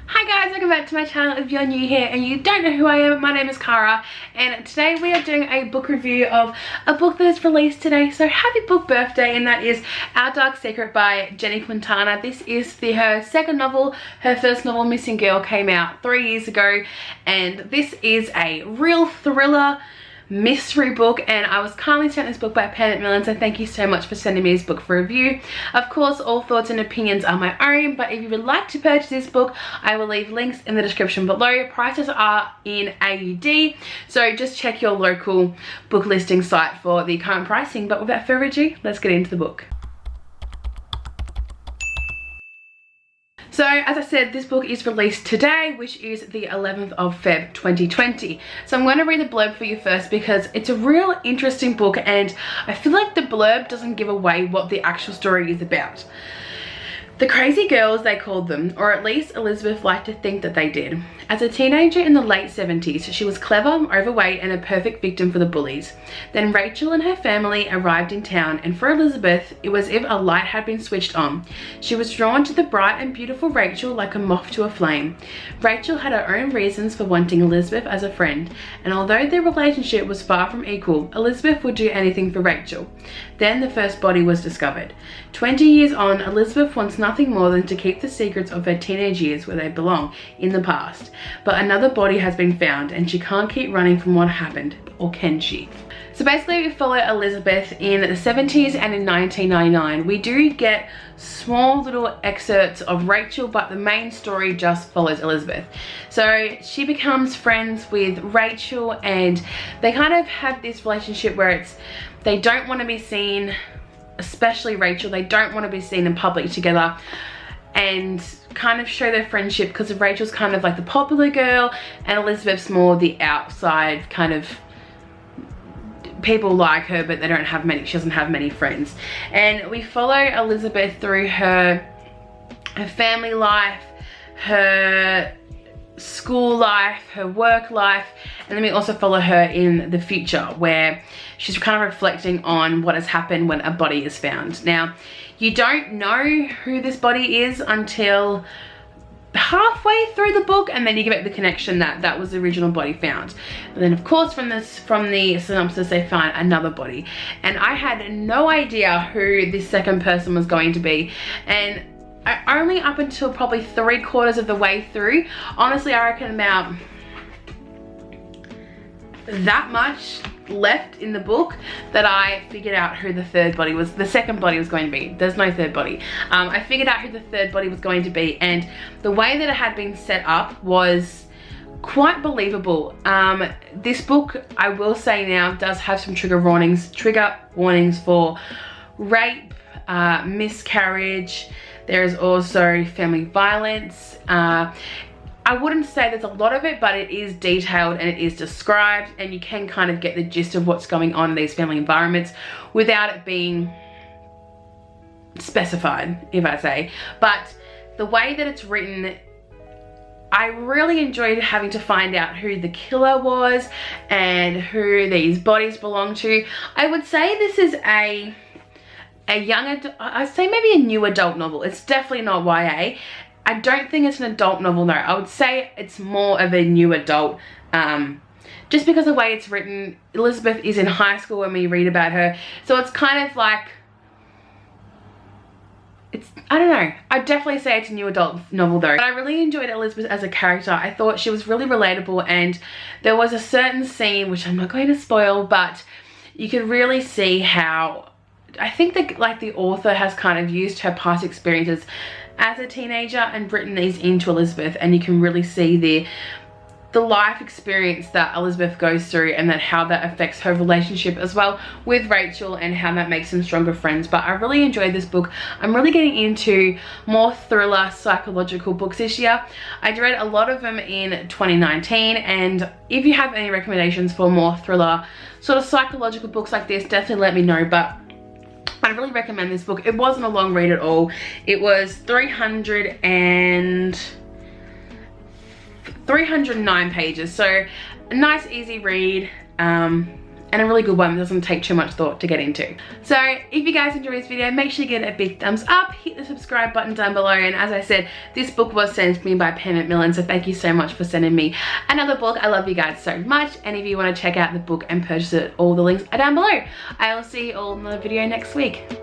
Hi guys, welcome back to my channel. If you're new here and you don't know who I am, my name is Cara and today we are doing a book review of a book that is released today. So happy book birthday, and that is Our Dark Secret by Jenny Quintana. This is her second novel. Her first novel, Missing Girl, came out 3 years ago, and this is a real thriller mystery book, and I was kindly sent this book by Pen Macmillan, so thank you so much for sending me this book for review. Of course, all thoughts and opinions are my own, but if you would like to purchase this book, I will leave links in the description below. Prices are in AUD, so just check your local book listing site for the current pricing. But without further ado, let's get into the book. So as I said, this book is released today, which is the 11th of Feb 2020. So I'm going to read the blurb for you first because it's a real interesting book and I feel like the blurb doesn't give away what the actual story is about. The crazy girls, they called them, or at least Elizabeth liked to think that they did. As a teenager in the late 70s, she was clever, overweight, and a perfect victim for the bullies. Then Rachel and her family arrived in town, and for Elizabeth, it was as if a light had been switched on. She was drawn to the bright and beautiful Rachel like a moth to a flame. Rachel had her own reasons for wanting Elizabeth as a friend, and although their relationship was far from equal, Elizabeth would do anything for Rachel. Then the first body was discovered. 20 years on, Elizabeth wants nothing more than to keep the secrets of her teenage years where they belong, in the past. But another body has been found and she can't keep running from what happened, or can she? So basically we follow Elizabeth in the 70s and in 1999. We do get small little excerpts of Rachel, but the main story just follows Elizabeth. So she becomes friends with Rachel and they kind of have this relationship where they don't want to be seen, especially Rachel, they don't want to be seen in public together and kind of show their friendship because Rachel's kind of like the popular girl and Elizabeth's more the outside kind of, people like her but they don't have many, she doesn't have many friends. And we follow Elizabeth through her family life, her school life, her work life, and then we also follow her in the future where she's kind of reflecting on what has happened when a body is found. Now, you don't know who this body is until halfway through the book, and then you get the connection that that was the original body found. And then of course from the synopsis they find another body, and I had no idea who this second person was going to be, and only up until probably 3/4 of the way through, honestly I reckon about that much left in the book that I figured out who the second body was going to be. There's no third body. I figured out who the third body was going to be, and the way that it had been set up was quite believable. This book, I will say now, does have some trigger warnings for rape, miscarriage. There is also family violence. I wouldn't say there's a lot of it, but it is detailed and it is described, and you can kind of get the gist of what's going on in these family environments without it being specified, if I say. But the way that it's written, I really enjoyed having to find out who the killer was and who these bodies belong to. I would say this is a young adult, I'd say maybe a new adult novel. It's definitely not YA. I don't think it's an adult novel though. I would say it's more of a new adult, just because of the way it's written. Elizabeth is in high school when we read about her, so it's kind of like, I don't know, I'd definitely say it's a new adult novel though. But I really enjoyed Elizabeth as a character. I thought she was really relatable, and there was a certain scene, which I'm not going to spoil, but you could really see how, I think that like the author has kind of used her past experiences as a teenager and written these into Elizabeth, and you can really see the life experience that Elizabeth goes through, and that how that affects her relationship as well with Rachel, and how that makes them stronger friends. But I really enjoyed this book. I'm really getting into more thriller psychological books this year. I read a lot of them in 2019, and if you have any recommendations for more thriller sort of psychological books like this, definitely let me know. But I really recommend this book. It wasn't a long read at all. It was 309 pages, so a nice easy read, and and a really good one that doesn't take too much thought to get into. So if you guys enjoyed this video, make sure you give it a big thumbs up, hit the subscribe button down below, and as I said, this book was sent to me by Pam Macmillan, so thank you so much for sending me another book. I love you guys so much, and if you want to check out the book and purchase it, all the links are down below. I will see you all in the video next week.